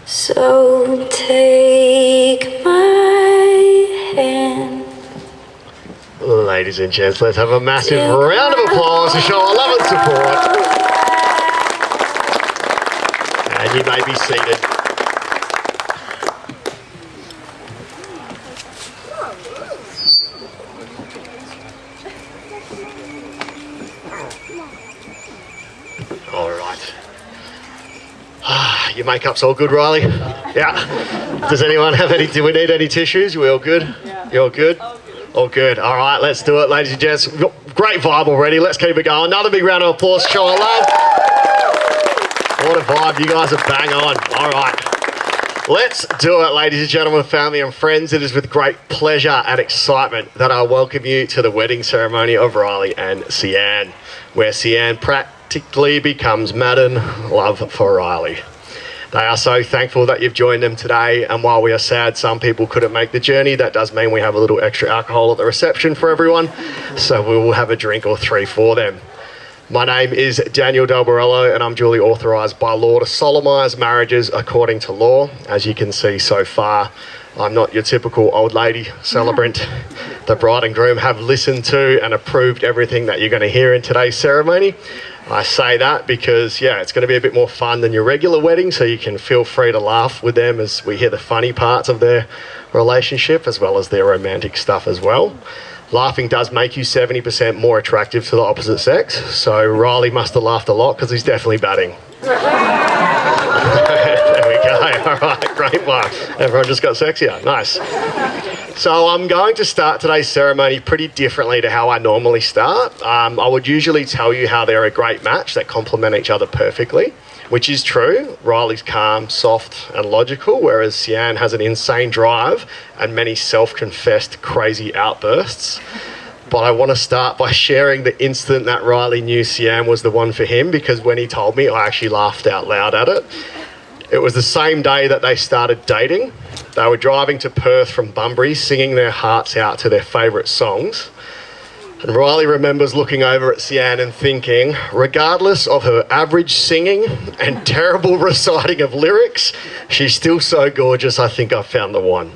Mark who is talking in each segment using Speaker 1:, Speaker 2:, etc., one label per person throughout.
Speaker 1: So take my hand.
Speaker 2: Ladies and gents, let's have a massive round of applause to show our love and support. And you may be seated. All right. Your makeup's all good, Riley? Yeah. Does anyone have any, do we need any tissues? We all good? Yeah. You all good? All good. All right, let's do it, ladies and gents. We've got great vibe already. Let's keep it going. Another big round of applause to show our love. What a vibe. You guys are bang on. All right. Let's do it, ladies and gentlemen, family and friends. It is with great pleasure and excitement that I welcome you to the wedding ceremony of Riley and Sian, where Sian practically becomes Madden Love for Riley. They are so thankful that you've joined them today, and while we are sad some people couldn't make the journey, that does mean we have a little extra alcohol at the reception for everyone, so we will have a drink or three for them. My name is Daniel Del Borello, and I'm duly authorised by law to solemnise marriages according to law. As you can see so far, I'm not your typical old lady celebrant. The bride and groom have listened to and approved everything that you're going to hear in today's ceremony. I say that because, yeah, it's going to be a bit more fun than your regular wedding, so you can feel free to laugh with them as we hear the funny parts of their relationship as well as their romantic stuff as well. Laughing does make you 70% more attractive to the opposite sex, so Riley must have laughed a lot because he's definitely batting. There we go. All right, great one. Everyone just got sexier. Nice. So I'm going to start today's ceremony pretty differently to how I normally start. I would usually tell you how they're a great match that complement each other perfectly, which is true. Riley's calm, soft and logical, whereas Sian has an insane drive and many self-confessed crazy outbursts. But I want to start by sharing the instant that Riley knew Sian was the one for him, because when he told me, I actually laughed out loud at it. It was the same day that they started dating. They were driving to Perth from Bunbury, singing their hearts out to their favourite songs. And Riley remembers looking over at Sian and thinking, regardless of her average singing and terrible reciting of lyrics, she's still so gorgeous, I think I've found the one.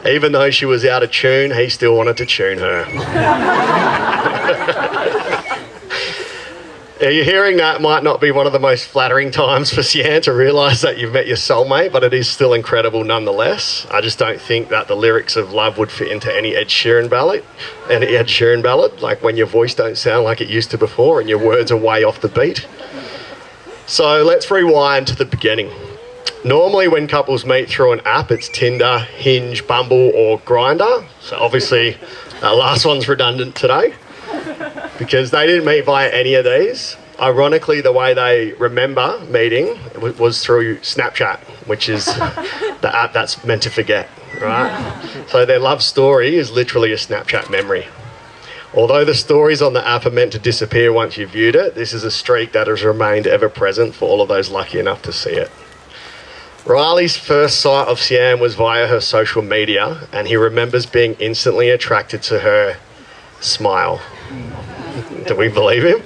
Speaker 2: Even though she was out of tune, he still wanted to tune her. You're hearing that might not be one of the most flattering times for Sian to realise that you've met your soulmate, but it is still incredible nonetheless. I just don't think that the lyrics of Love would fit into any Ed Sheeran ballad, like when your voice don't sound like it used to before and your words are way off the beat. So let's rewind to the beginning. Normally when couples meet through an app, it's Tinder, Hinge, Bumble or Grindr. So obviously that last one's redundant today, because they didn't meet via any of these. Ironically, the way they remember meeting was through Snapchat, which is the app that's meant to forget, right? So their love story is literally a Snapchat memory. Although the stories on the app are meant to disappear once you've viewed it, this is a streak that has remained ever present for all of those lucky enough to see it. Riley's first sight of Sian was via her social media, and he remembers being instantly attracted to her smile. Do we believe him?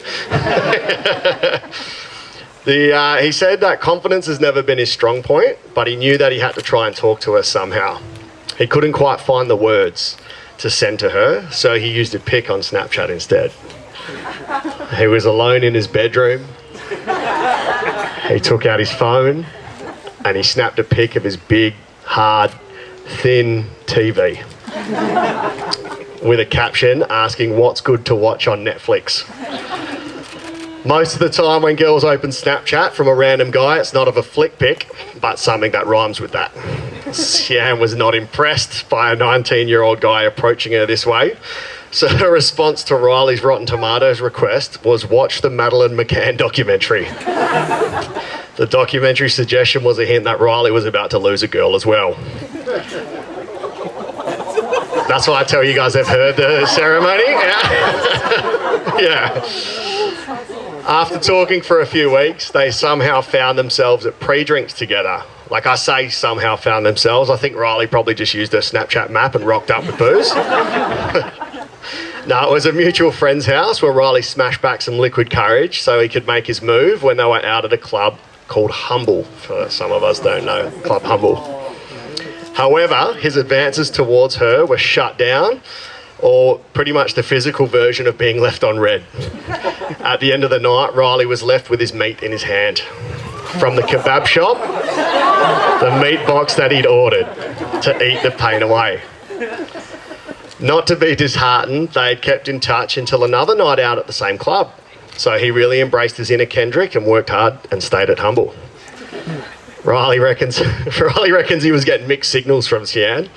Speaker 2: He said that confidence has never been his strong point, but he knew that he had to try and talk to her somehow. He couldn't quite find the words to send to her, so he used a pic on Snapchat instead. He was alone in his bedroom. He took out his phone and he snapped a pic of his big, hard, thin TV with a caption asking what's good to watch on Netflix. Most of the time when girls open Snapchat from a random guy, it's not of a flick pic, but something that rhymes with that. Sian was not impressed by a 19-year-old guy approaching her this way, so her response to Riley's Rotten Tomatoes request was watch the Madeleine McCann documentary. The documentary suggestion was a hint that Riley was about to lose a girl as well. That's why I tell you guys I've heard the ceremony. Yeah. Yeah. After talking for a few weeks, they somehow found themselves at pre-drinks together. Like I say, somehow found themselves. I think Riley probably just used her Snapchat map and rocked up with booze. No, it was a mutual friend's house where Riley smashed back some liquid courage so he could make his move when they were out at a club called Humble, for some of us don't know, Club Humble. However, his advances towards her were shut down, or pretty much the physical version of being left on red. At the end of the night, Riley was left with his meat in his hand. From the kebab shop, the meat box that he'd ordered to eat the pain away. Not to be disheartened, they had kept in touch until another night out at the same club. So he really embraced his inner Kendrick and worked hard and stayed at Humble. Riley reckons he was getting mixed signals from Sian.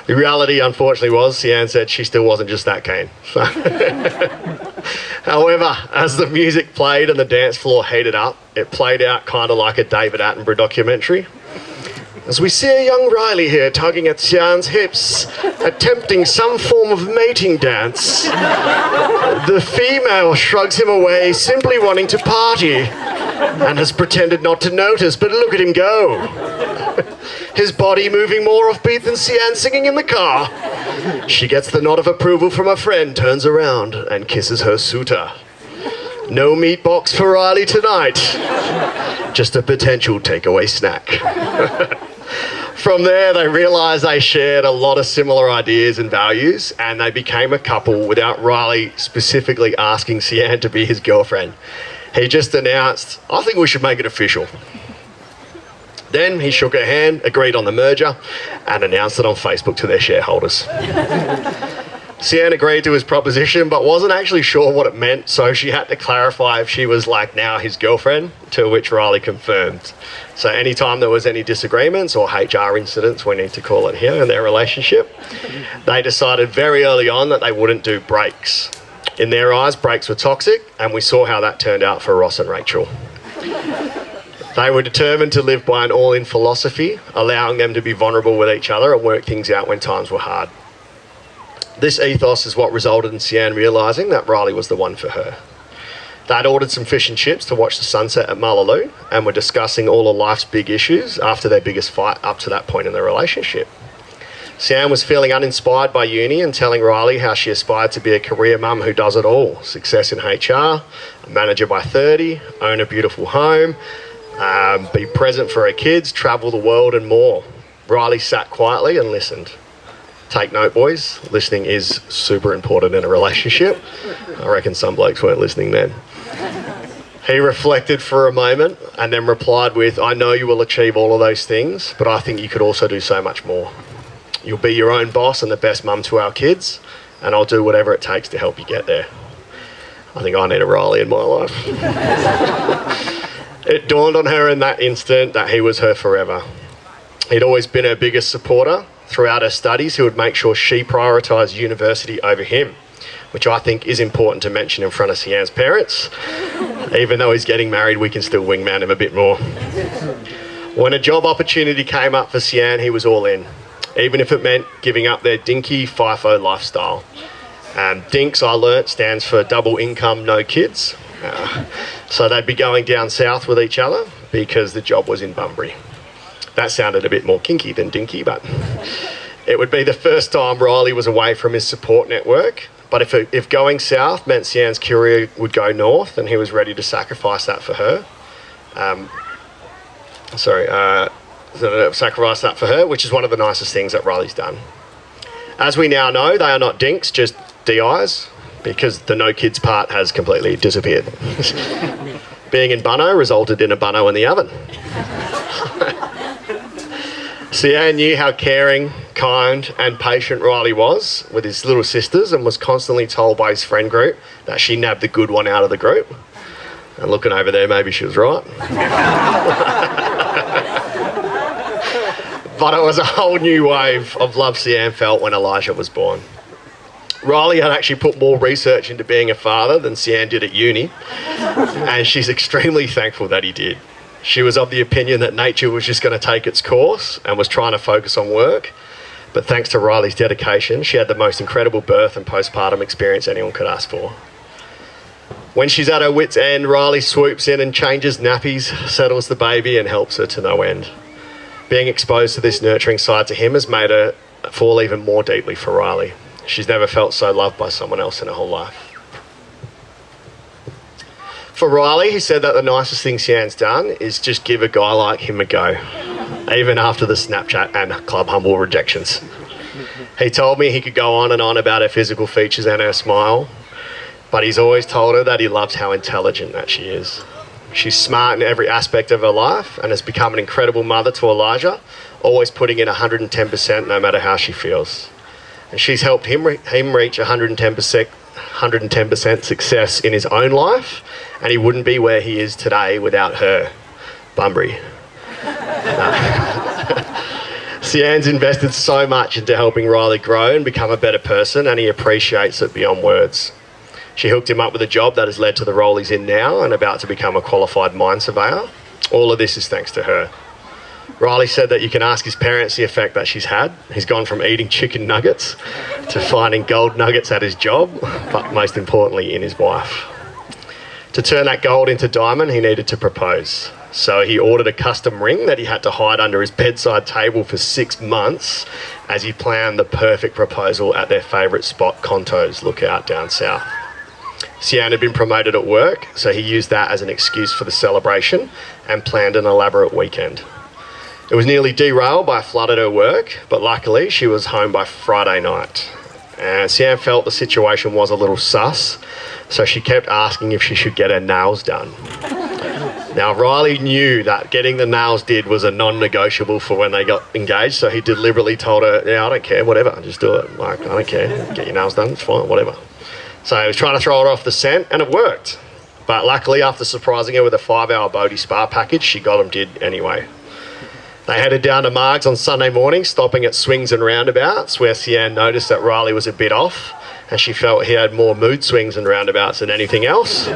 Speaker 2: The reality, unfortunately, was Sian said she still wasn't just that keen. However, as the music played and the dance floor heated up, it played out kind of like a David Attenborough documentary. As we see a young Riley here tugging at Sian's hips, attempting some form of mating dance. The female shrugs him away, simply wanting to party, and has pretended not to notice, but look at him go. His body moving more offbeat than Sian singing in the car. She gets the nod of approval from a friend, turns around and kisses her suitor. No meat box for Riley tonight. Just a potential takeaway snack. From there, they realised they shared a lot of similar ideas and values, and they became a couple without Riley specifically asking Sian to be his girlfriend. He just announced, I think we should make it official. Then he shook her hand, agreed on the merger, and announced it on Facebook to their shareholders. Sian agreed to his proposition, but wasn't actually sure what it meant, so she had to clarify if she was like now his girlfriend, to which Riley confirmed. So anytime there was any disagreements or HR incidents, we need to call it here, in their relationship, they decided very early on that they wouldn't do breaks. In their eyes, breaks were toxic, and we saw how that turned out for Ross and Rachel. They were determined to live by an all-in philosophy, allowing them to be vulnerable with each other and work things out when times were hard. This ethos is what resulted in Sian realising that Riley was the one for her. They'd ordered some fish and chips to watch the sunset at Mullaloo and were discussing all of life's big issues after their biggest fight up to that point in their relationship. Sian was feeling uninspired by uni and telling Riley how she aspired to be a career mum who does it all. Success in HR, a manager by 30, own a beautiful home, be present for her kids, travel the world and more. Riley sat quietly and listened. Take note, boys. Listening is super important in a relationship. I reckon some blokes weren't listening then. He reflected for a moment and then replied with, I know you will achieve all of those things, but I think you could also do so much more. You'll be your own boss and the best mum to our kids, and I'll do whatever it takes to help you get there. I think I need a Riley in my life. It dawned on her in that instant that he was her forever. He'd always been her biggest supporter. Throughout her studies, he would make sure she prioritised university over him, which I think is important to mention in front of Sian's parents. Even though he's getting married, we can still wingman him a bit more. When a job opportunity came up for Sian, he was all in, even if it meant giving up their dinky FIFO lifestyle. DINKS, I learnt, stands for double income, no kids. So they'd be going down south with each other because the job was in Bunbury. That sounded a bit more kinky than dinky, but it would be the first time Riley was away from his support network. But if going south meant Sian's career would go north, and he was ready to sacrifice that for her. Sacrifice that for her, which is one of the nicest things that Riley's done. As we now know, they are not dinks, just DIs, because the no kids part has completely disappeared. Being in bunno resulted in a bunno in the oven. Sian knew how caring, kind and patient Riley was with his little sisters and was constantly told by his friend group that she nabbed the good one out of the group. And looking over there, maybe she was right. But it was a whole new wave of love Sian felt when Elijah was born. Riley had actually put more research into being a father than Sian did at uni, and she's extremely thankful that he did. She was of the opinion that nature was just going to take its course and was trying to focus on work. But thanks to Riley's dedication, she had the most incredible birth and postpartum experience anyone could ask for. When she's at her wit's end, Riley swoops in and changes nappies, settles the baby and helps her to no end. Being exposed to this nurturing side to him has made her fall even more deeply for Riley. She's never felt so loved by someone else in her whole life. For Riley, he said that the nicest thing Sian's done is just give a guy like him a go, even after the Snapchat and Club Humble rejections. He told me he could go on and on about her physical features and her smile, but he's always told her that he loves how intelligent that she is. She's smart in every aspect of her life and has become an incredible mother to Elijah, always putting in 110% no matter how she feels. And she's helped him reach 110% success in his own life, and he wouldn't be where he is today without her. Bunbury. Sian's invested so much into helping Riley grow and become a better person, and he appreciates it beyond words. She hooked him up with a job that has led to the role he's in now and about to become a qualified mine surveyor. All of this is thanks to her. Riley said that you can ask his parents the effect that she's had. He's gone from eating chicken nuggets to finding gold nuggets at his job, but most importantly in his wife. To turn that gold into diamond, he needed to propose. So he ordered a custom ring that he had to hide under his bedside table for 6 months as he planned the perfect proposal at their favourite spot, Conto's Lookout down south. Sian had been promoted at work, so he used that as an excuse for the celebration and planned an elaborate weekend. It was nearly derailed by a flood at her work, but luckily she was home by Friday night. And Sian felt the situation was a little sus, so she kept asking if she should get her nails done. Now, Riley knew that getting the nails did was a non-negotiable for when they got engaged, so he deliberately told her, yeah, I don't care, whatever, just do it. Like, I don't care, get your nails done, it's fine, whatever. So he was trying to throw her off the scent, and it worked. But luckily, after surprising her with a 5-hour Bodhi spa package, she got him did anyway. They headed down to Margs on Sunday morning, stopping at swings and roundabouts, where Sian noticed that Riley was a bit off, and she felt he had more mood swings and roundabouts than anything else.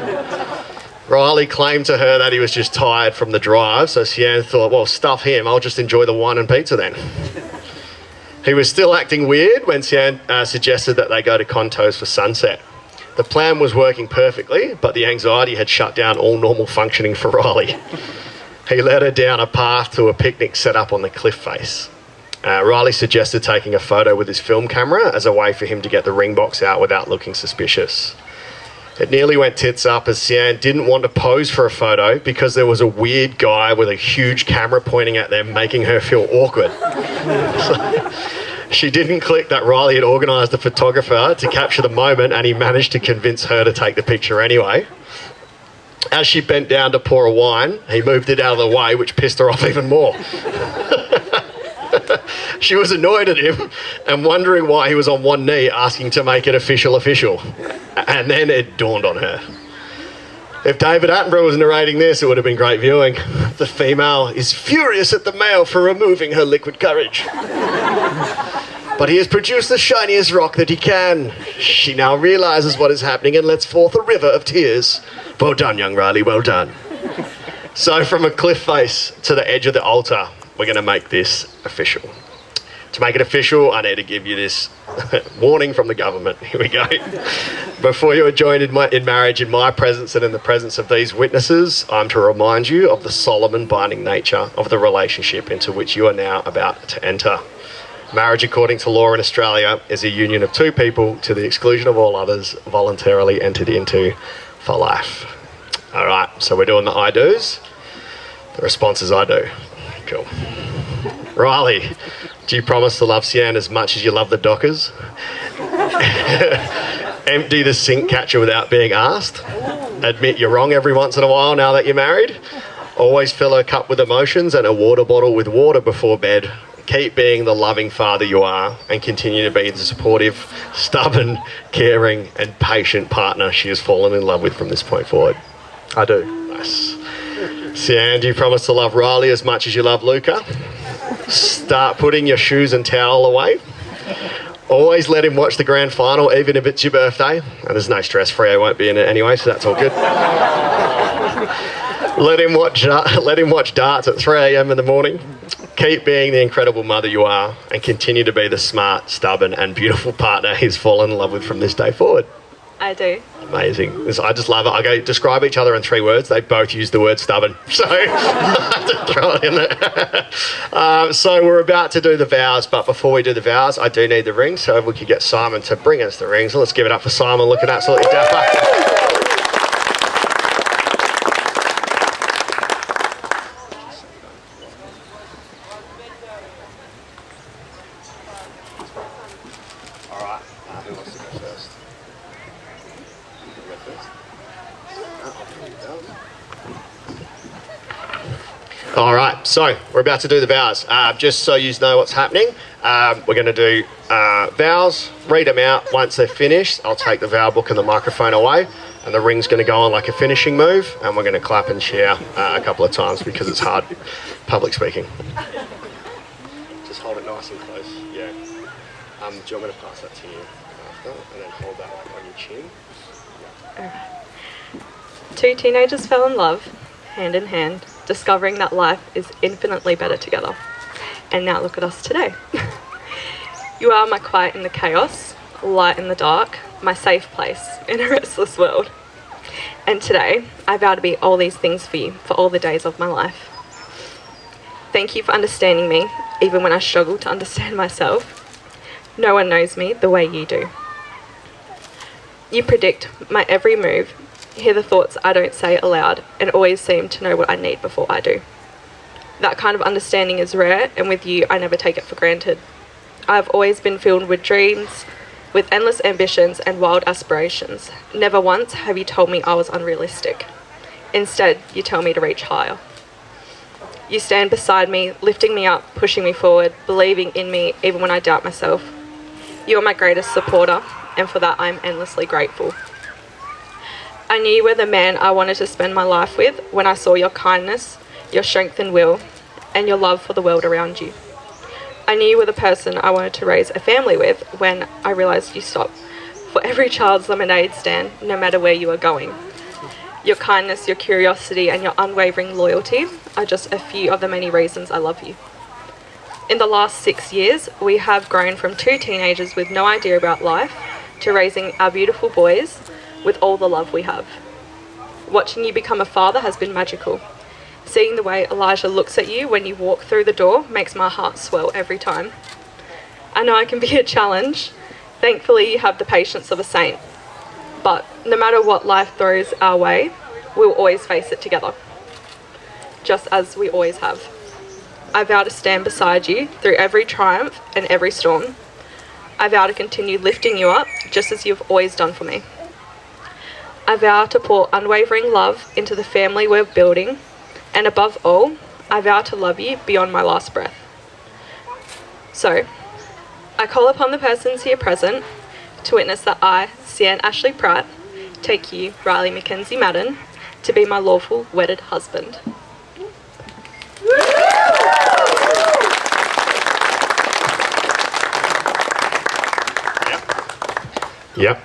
Speaker 2: Riley claimed to her that he was just tired from the drive, so Sian thought, well, stuff him, I'll just enjoy the wine and pizza then. He was still acting weird when Sian suggested that they go to Conto's for sunset. The plan was working perfectly, but the anxiety had shut down all normal functioning for Riley. He led her down a path to a picnic set up on the cliff face. Riley suggested taking a photo with his film camera as a way for him to get the ring box out without looking suspicious. It nearly went tits up as Sian didn't want to pose for a photo because there was a weird guy with a huge camera pointing at them, making her feel awkward. So, she didn't click that Riley had organised a photographer to capture the moment, and he managed to convince her to take the picture anyway. As she bent down to pour a wine, he moved it out of the way, which pissed her off even more. She was annoyed at him and wondering why he was on one knee asking to make it official. And then it dawned on her. If David Attenborough was narrating this, it would have been great viewing. The female is furious at the male for removing her liquid courage. But he has produced the shiniest rock that he can. She now realises what is happening and lets forth a river of tears. Well done, young Riley, well done. So from a cliff face to the edge of the altar, we're going to make this official. To make it official, I need to give you this warning from the government. Here we go. Before you are joined in marriage in my presence and in the presence of these witnesses, I'm to remind you of the solemn and binding nature of the relationship into which you are now about to enter. Marriage, according to law in Australia, is a union of two people to the exclusion of all others, voluntarily entered into for life. All right, so we're doing the I do's. The response is I do. Cool. Riley, do you promise to love Sian as much as you love the Dockers? Empty the sink catcher without being asked? Admit you're wrong every once in a while now that you're married? Always fill her cup with emotions and a water bottle with water before bed? Keep being the loving father you are and continue to be the supportive, stubborn, caring and patient partner she has fallen in love with from this point forward. I do. Nice. Sian, do you promise to love Riley as much as you love Luca? Start putting your shoes and towel away. Always let him watch the grand final, even if it's your birthday. And there's no stress free, I won't be in it anyway, so that's all good. Let him watch darts at 3 a.m. in the morning. Keep being the incredible mother you are and continue to be the smart, stubborn and beautiful partner he's fallen in love with from this day forward.
Speaker 3: I do.
Speaker 2: Amazing. I just love it. I go, describe each other in 3 words. They both use the word stubborn. So I have to throw it in there. So we're about to do the vows, but before we do the vows, I do need the ring. So if we could get Simon to bring us the ring. So let's give it up for Simon, looking absolutely dapper. All right, so we're about to do the vows. Just so you know what's happening, we're going to do vows, read them out. Once they're finished, I'll take the vow book and the microphone away, and the ring's going to go on like a finishing move, and we're going to clap and cheer a couple of times because it's hard public speaking. Just hold it nice and close, yeah. Do you want me to pass that to you after, and then hold that like on your chin?
Speaker 3: Alright. Two teenagers fell in love, hand in hand, discovering that life is infinitely better together. And now look at us today. You are my quiet in the chaos, light in the dark, my safe place in a restless world. And today, I vow to be all these things for you for all the days of my life. Thank you for understanding me, even when I struggle to understand myself. No one knows me the way you do. You predict my every move, hear the thoughts I don't say aloud, and always seem to know what I need before I do. That kind of understanding is rare, and with you, I never take it for granted. I've always been filled with dreams, with endless ambitions and wild aspirations. Never once have you told me I was unrealistic. Instead, you tell me to reach higher. You stand beside me, lifting me up, pushing me forward, believing in me even when I doubt myself. You are my greatest supporter, and for that I'm endlessly grateful. I knew you were the man I wanted to spend my life with when I saw your kindness, your strength and will, and your love for the world around you. I knew you were the person I wanted to raise a family with when I realised you stop for every child's lemonade stand, no matter where you are going. Your kindness, your curiosity, and your unwavering loyalty are just a few of the many reasons I love you. In the last 6 years, we have grown from two teenagers with no idea about life to raising our beautiful boys with all the love we have. Watching you become a father has been magical. Seeing the way Elijah looks at you when you walk through the door makes my heart swell every time. I know I can be a challenge. Thankfully, you have the patience of a saint. But no matter what life throws our way, we'll always face it together, just as we always have. I vow to stand beside you through every triumph and every storm. I vow to continue lifting you up, just as you've always done for me. I vow to pour unwavering love into the family we're building, and above all, I vow to love you beyond my last breath. So, I call upon the persons here present to witness that I, Sian Ashley Pratt, take you, Riley Mackenzie Madden, to be my lawful wedded husband.
Speaker 2: Yep.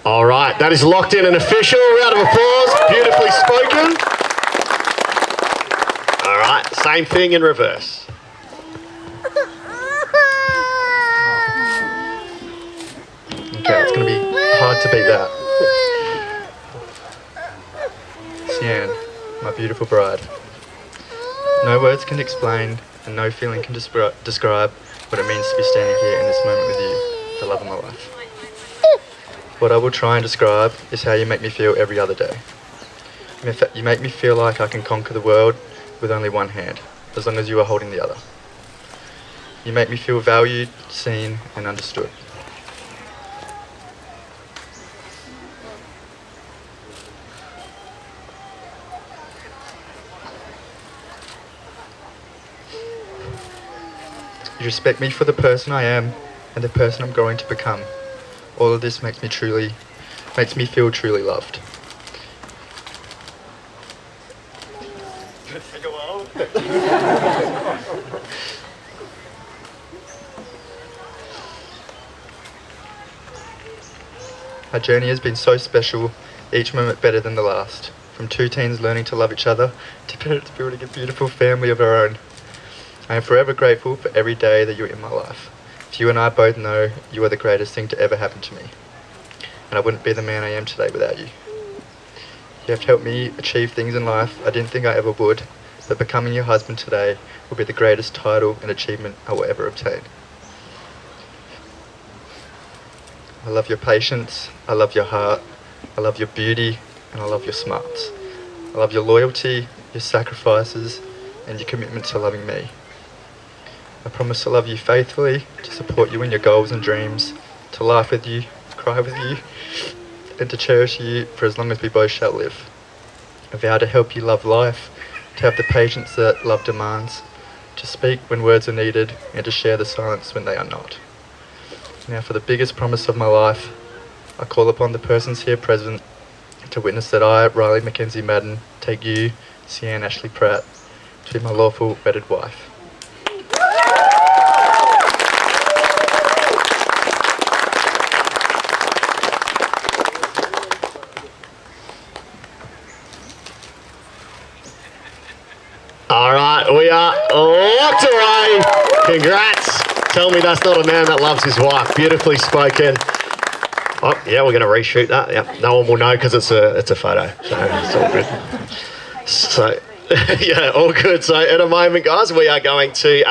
Speaker 2: All right, that is locked in and official. Round of applause. Beautifully spoken. All right, same thing in reverse.
Speaker 4: Okay, it's going to be hard to beat that. Sian, my beautiful bride. No words can explain and no feeling can describe what it means to be standing here in this moment with you, the love of my life. What I will try and describe is how you make me feel every other day. You make me feel like I can conquer the world with only one hand, as long as you are holding the other. You make me feel valued, seen, and understood. You respect me for the person I am and the person I'm going to become. All of this makes me feel truly loved. Our journey has been so special, each moment better than the last. From two teens learning to love each other to parents building a beautiful family of our own. I am forever grateful for every day that you're in my life. As you and I both know, you are the greatest thing to ever happen to me. And I wouldn't be the man I am today without you. You have helped me achieve things in life I didn't think I ever would, but becoming your husband today will be the greatest title and achievement I will ever obtain. I love your patience, I love your heart, I love your beauty, and I love your smarts. I love your loyalty, your sacrifices, and your commitment to loving me. I promise to love you faithfully, to support you in your goals and dreams, to laugh with you, cry with you, and to cherish you for as long as we both shall live. I vow to help you love life, to have the patience that love demands, to speak when words are needed, and to share the silence when they are not. Now for the biggest promise of my life, I call upon the persons here present to witness that I, Riley Mackenzie Madden, take you, Sian Ashley Pratt, to be my lawful wedded wife.
Speaker 2: All right, we are locked away. Congrats. Tell me that's not a man that loves his wife. Beautifully spoken. Oh, yeah, we're going to reshoot that. Yeah, no one will know because it's a photo. So it's all good. So, yeah, all good. So in a moment, guys, we are going to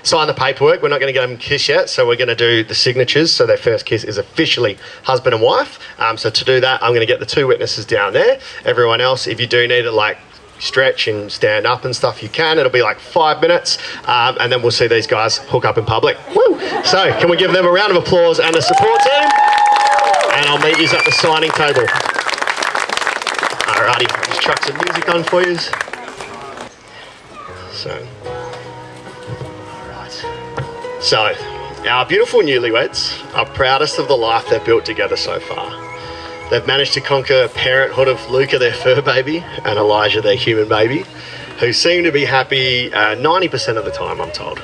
Speaker 2: sign the paperwork. We're not going to get them kiss yet, so we're going to do the signatures. So their first kiss is officially husband and wife. So to do that, I'm going to get the two witnesses down there. Everyone else, if you do need to stretch and stand up and stuff, you can. It'll be 5 minutes, and then we'll see these guys hook up in public. Woo! So can we give them a round of applause and a support team? And I'll meet you at the signing table. Alrighty, just chuck some music on for you. So, our beautiful newlyweds are proudest of the life they've built together so far. They've managed to conquer parenthood of Luca, their fur baby, and Elijah, their human baby, who seem to be happy 90% of the time, I'm told.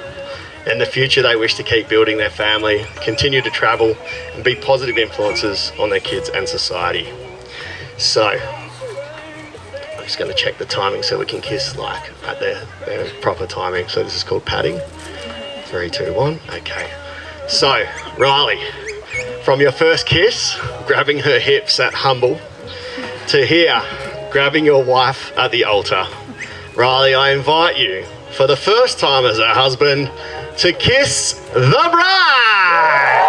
Speaker 2: In the future, they wish to keep building their family, continue to travel, and be positive influences on their kids and society. So, I'm just going to check the timing so we can kiss at their proper timing. So this is called padding. 3, 2, 1. Okay. So, Riley, from your first kiss, grabbing her hips at Humble, to here, grabbing your wife at the altar. Riley, I invite you, for the first time as her husband, to kiss the bride!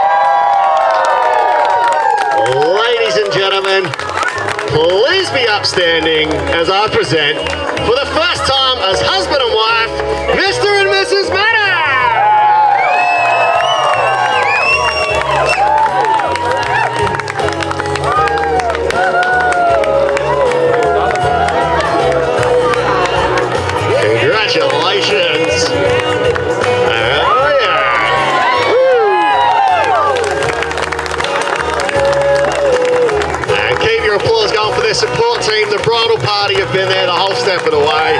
Speaker 2: Ladies and gentlemen, please be upstanding as I present, for the first time as husband and wife, Mr. and Mrs. Madden! Congratulations! Oh yeah! And keep your applause going for their support team. The bridal party have been there the whole step of the way.